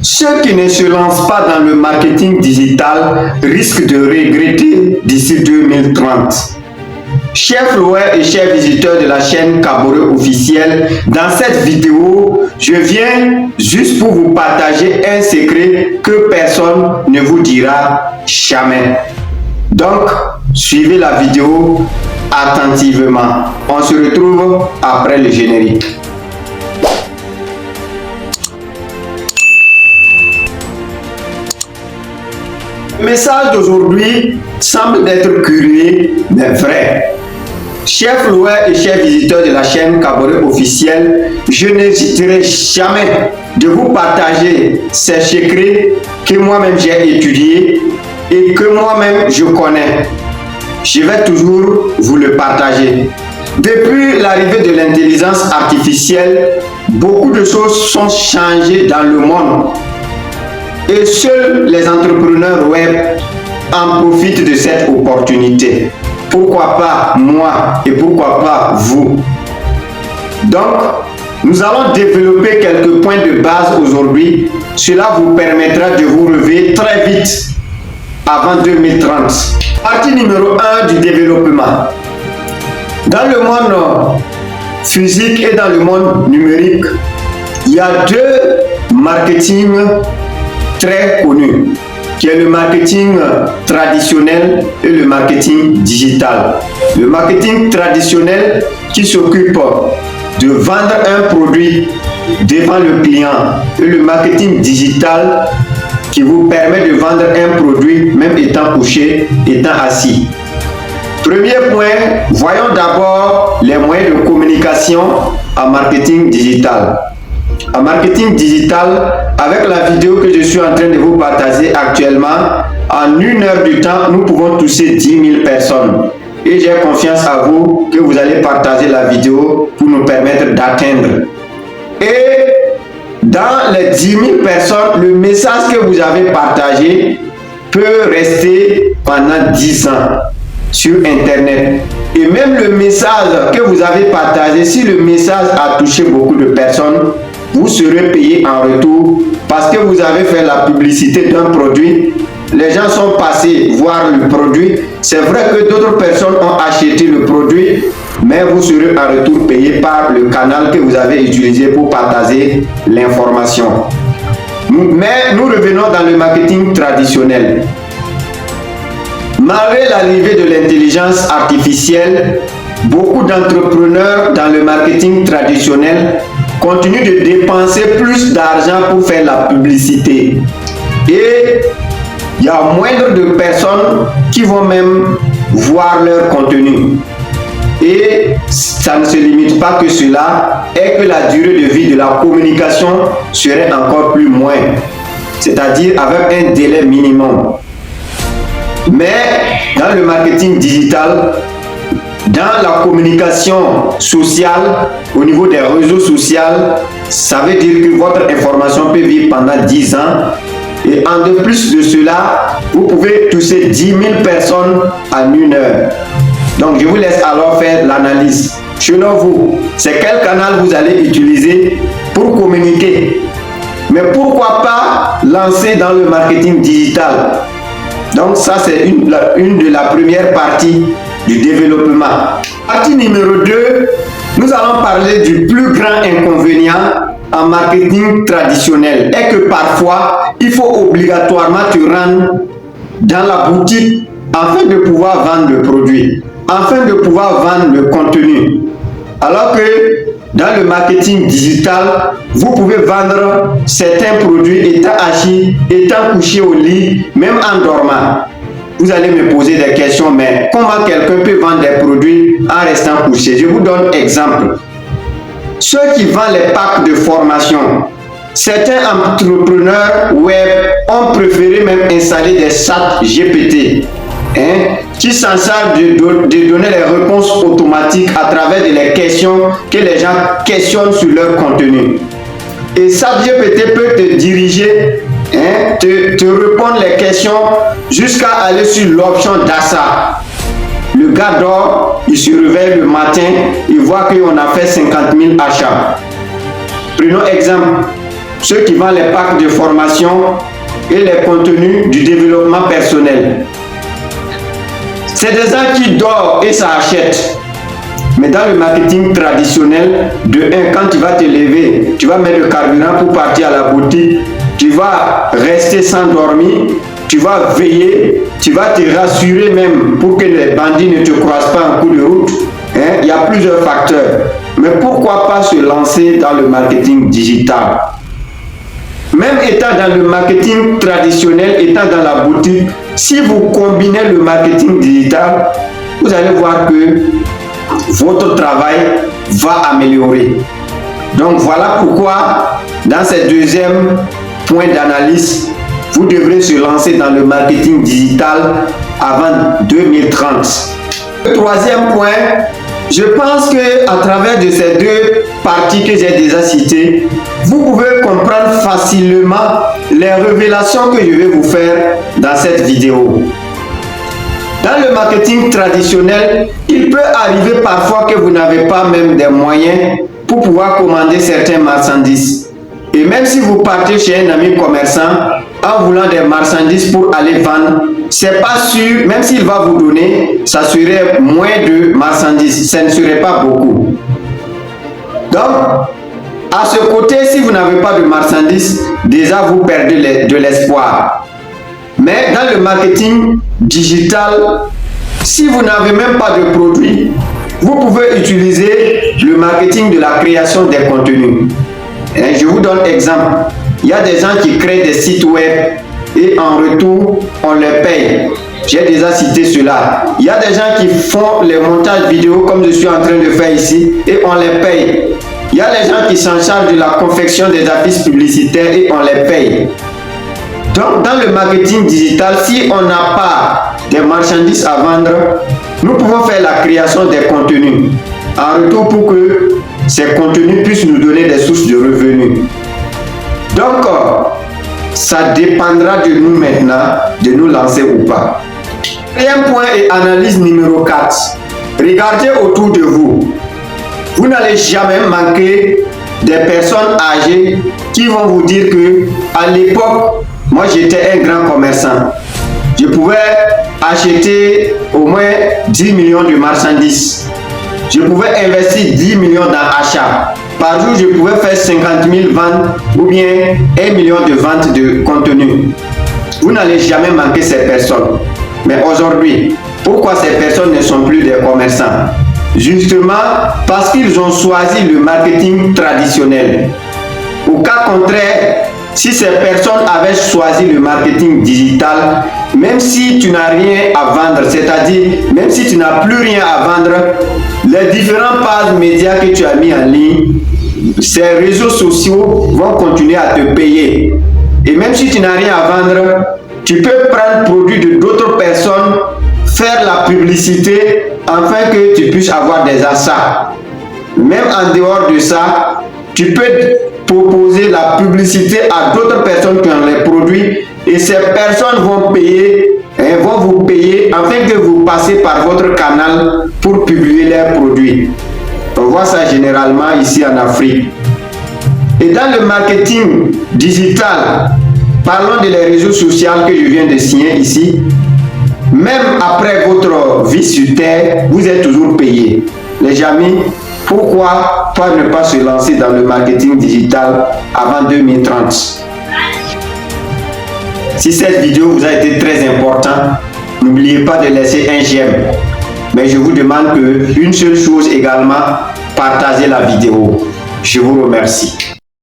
Ceux qui ne se lancent pas dans le marketing digital risquent de regretter d'ici 2030. Chers followers et chers visiteurs de la chaîne Kaboré officielle, dans cette vidéo, je viens juste pour vous partager un secret que personne ne vous dira jamais. Donc, suivez la vidéo attentivement. On se retrouve après le générique. Le message d'aujourd'hui semble être curieux, mais vrai. Chers followers et chers visiteurs de la chaîne Kaboré officielle, je n'hésiterai jamais de vous partager ces secrets que moi-même j'ai étudiés et que moi-même je connais. Je vais toujours vous le partager. Depuis l'arrivée de l'intelligence artificielle, beaucoup de choses sont changées dans le monde. Et seuls les entrepreneurs web en profitent de cette opportunité. Pourquoi pas moi et pourquoi pas vous? Donc, nous allons développer quelques points de base aujourd'hui. Cela vous permettra de vous relever très vite avant 2030. Partie numéro 1 du développement. Dans le monde physique et dans le monde numérique, il y a deux marketing très connus, qui est le marketing traditionnel et le marketing digital. Le marketing traditionnel qui s'occupe de vendre un produit devant le client et le marketing digital qui vous permet de vendre un produit même étant couché, étant assis. Premier point, voyons d'abord les moyens de communication en marketing digital. En marketing digital, avec la vidéo que je suis en train de vous partager actuellement, en 1 heure du temps, nous pouvons toucher 10 000 personnes. Et j'ai confiance à vous que vous allez partager la vidéo pour nous permettre d'atteindre. Et dans les 10 000 personnes, le message que vous avez partagé peut rester pendant 10 ans sur Internet. Et même le message que vous avez partagé, si le message a touché beaucoup de personnes, vous serez payé en retour parce que vous avez fait la publicité d'un produit. Les gens sont passés voir le produit. C'est vrai que d'autres personnes ont acheté le produit, mais vous serez en retour payé par le canal que vous avez utilisé pour partager l'information. Mais nous revenons dans le marketing traditionnel. Malgré l'arrivée de l'intelligence artificielle, beaucoup d'entrepreneurs dans le marketing traditionnel continuent de dépenser plus d'argent pour faire la publicité. Et il y a moins de personnes qui vont même voir leur contenu. Et ça ne se limite pas que cela, et que la durée de vie de la communication serait encore plus moindre, c'est-à-dire avec un délai minimum. Mais dans le marketing digital, dans la communication sociale, au niveau des réseaux sociaux, ça veut dire que votre information peut vivre pendant 10 ans. Et en de plus de cela, vous pouvez toucher 10 000 personnes en 1 heure. Donc je vous laisse alors faire l'analyse. Selon vous, c'est quel canal vous allez utiliser pour communiquer? Mais pourquoi pas lancer dans le marketing digital? Donc ça c'est une de la première partie du développement. Partie numéro 2, nous allons parler du plus grand inconvénient en marketing traditionnel est que parfois il faut obligatoirement te rendre dans la boutique afin de pouvoir vendre le produit, afin de pouvoir vendre le contenu. Alors que dans le marketing digital, vous pouvez vendre certains produits étant assis, étant couché au lit, même en dormant. Vous allez me poser des questions, mais comment quelqu'un peut vendre des produits en restant couché? Je vous donne exemple. Ceux qui vendent les packs de formation, certains entrepreneurs web ont préféré même installer des chats GPT qui s'en servent de donner les réponses automatiques à travers les questions que les gens questionnent sur leur contenu. Et ChatGPT peut te diriger, te répondre les questions jusqu'à aller sur l'option d'achat. Le gars dort, il se réveille le matin, il voit qu'on a fait 50 000 achats. Prenons exemple. ceux qui vendent les packs de formation et les contenus du développement personnel. C'est des gens qui dorment et ça achète. Mais dans le marketing traditionnel, de 1, quand tu vas te lever, tu vas mettre le carburant pour partir à la boutique, tu vas rester sans dormir, tu vas veiller, tu vas te rassurer même pour que les bandits ne te croisent pas en cours de route. Il y a plusieurs facteurs. Mais pourquoi pas se lancer dans le marketing digital? Même étant dans le marketing traditionnel, étant dans la boutique, si vous combinez le marketing digital, vous allez voir que votre travail va améliorer. Donc voilà pourquoi dans ce deuxième point d'analyse, vous devrez se lancer dans le marketing digital avant 2030. Le troisième point, je pense que à travers de ces deux parties que j'ai déjà citées, vous pouvez comprendre facilement les révélations que je vais vous faire dans cette vidéo. Dans le marketing traditionnel, il peut arriver parfois que vous n'avez pas même des moyens pour pouvoir commander certaines marchandises. Et même si vous partez chez un ami commerçant en voulant des marchandises pour aller vendre, c'est pas sûr, même s'il va vous donner, ça serait moins de marchandises, ça ne serait pas beaucoup. Donc, à ce côté, si vous n'avez pas de marchandises, déjà vous perdez de l'espoir. Mais dans le marketing digital, si vous n'avez même pas de produit, vous pouvez utiliser le marketing de la création des contenus. Et je vous donne un exemple. Il y a des gens qui créent des sites web et en retour, on les paye. J'ai déjà cité cela. Il y a des gens qui font les montages vidéo comme je suis en train de faire ici et on les paye. Il y a des gens qui s'en chargent de la confection des affiches publicitaires et on les paye. Donc, dans le marketing digital, si on n'a pas des marchandises à vendre, nous pouvons faire la création des contenus en retour pour que ces contenus puissent nous donner des sources de revenus. Donc, ça dépendra de nous maintenant de nous lancer ou pas. Quatrième point et analyse numéro 4. Regardez autour de vous. Vous n'allez jamais manquer des personnes âgées qui vont vous dire que à l'époque, moi j'étais un grand commerçant. Je pouvais acheter au moins 10 millions de marchandises. Je pouvais investir 10 millions dans l'achat. Par jour, je pouvais faire 50 000 ventes ou bien 1 million de ventes de contenu. Vous n'allez jamais manquer ces personnes. Mais aujourd'hui, pourquoi ces personnes ne sont plus des commerçants? Justement parce qu'ils ont choisi le marketing traditionnel. Au cas contraire, si ces personnes avaient choisi le marketing digital, même si tu n'as rien à vendre, c'est-à-dire même si tu n'as plus rien à vendre, les différents pages médias que tu as mis en ligne, ces réseaux sociaux vont continuer à te payer. Et même si tu n'as rien à vendre, tu peux prendre produit de d'autres personnes, faire la publicité afin que tu puisses avoir des achats. Même en dehors de ça, tu peux proposer la publicité à d'autres personnes qui ont les produits et ces personnes vont payer, vont vous payer afin que vous passez par votre canal pour publier leurs produits. On voit ça généralement ici en Afrique. Et dans le marketing digital, parlons des réseaux sociaux que je viens de signer ici. Même après votre vie sur terre, vous êtes toujours payé. Les amis, pourquoi ne pas se lancer dans le marketing digital avant 2030? Si cette vidéo vous a été très importante, n'oubliez pas de laisser un j'aime. Mais je vous demande une seule chose également, partagez la vidéo. Je vous remercie.